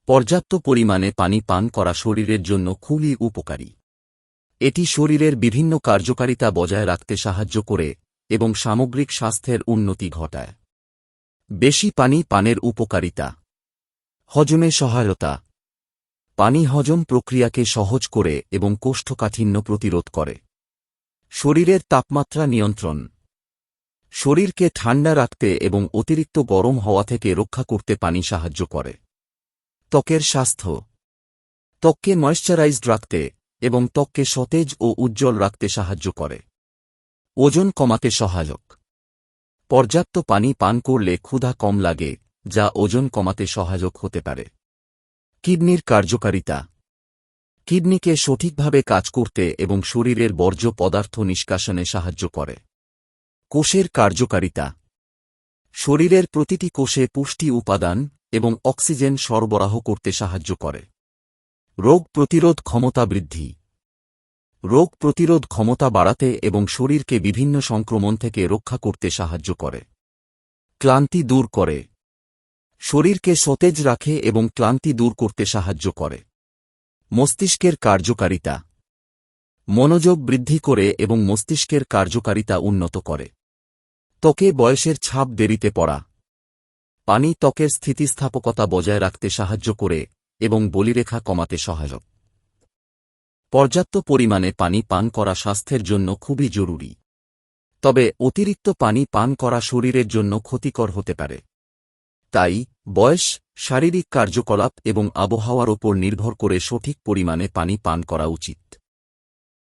পর্যাপ্ত পরিমাণে পানি পান করা শরীরের জন্য খুবই উপকারী। এটি শরীরের বিভিন্ন কার্যকারিতা বজায় রাখতে সাহায্য করে এবং সামগ্রিক স্বাস্থ্যের উন্নতি ঘটায়। বেশি পানি পানের উপকারিতা। হজমে সহায়তা। পানি হজম প্রক্রিয়াকে সহজ করে এবং কোষ্ঠকাঠিন্য প্রতিরোধ করে। শরীরের তাপমাত্রা নিয়ন্ত্রণ। শরীরকে ঠান্ডা রাখতে এবং অতিরিক্ত গরম হওয়া থেকে রক্ষা করতে পানি সাহায্য করে। ত্বকের স্বাস্থ্য। ত্বককে ময়েশ্চারাইজড রাখতে এবং ত্বককে সতেজ ও উজ্জ্বল রাখতে সাহায্য করে। ওজন কমাতে সহায়ক। পর্যাপ্ত পানি পান করলে ক্ষুধা কম লাগে, যা ওজন কমাতে সহায়ক হতে পারে। কিডনির কার্যকারিতা। কিডনিকে সঠিকভাবে কাজ করতে এবং শরীরের বর্জ্য পদার্থ নিষ্কাশনে সাহায্য করে। কোষের কার্যকারিতা। শরীরের প্রতিটি কোষে পুষ্টি উপাদান এবং অক্সিজেন সরবরাহ করতে সাহায্য করে। রোগ প্রতিরোধ ক্ষমতা বৃদ্ধি। রোগ প্রতিরোধ ক্ষমতা বাড়াতে এবং শরীরকে বিভিন্ন সংক্রমণ থেকে রক্ষা করতে সাহায্য করে। ক্লান্তি দূর করে। শরীরকে সতেজ রাখে এবং ক্লান্তি দূর করতে সাহায্য করে। মস্তিষ্কের কার্যকারিতা। মনোযোগ বৃদ্ধি করে এবং মস্তিষ্কের কার্যকারিতা উন্নত করে। ত্বকে বয়সের ছাপ দেরিতে পড়া। পানি ত্বকের স্থিতিস্থাপকতা বজায় রাখতে সাহায্য করে এবং বলিরেখা কমাতে সহায়ক। পর্যাপ্ত পরিমাণে পানি পান করা স্বাস্থ্যের জন্য খুবই জরুরি। তবে অতিরিক্ত পানি পান করা শরীরের জন্য ক্ষতিকর হতে পারে। তাই বয়স, শারীরিক কার্যকলাপ এবং আবহাওয়ার ওপর নির্ভর করে সঠিক পরিমাণে পানি পান করা উচিত।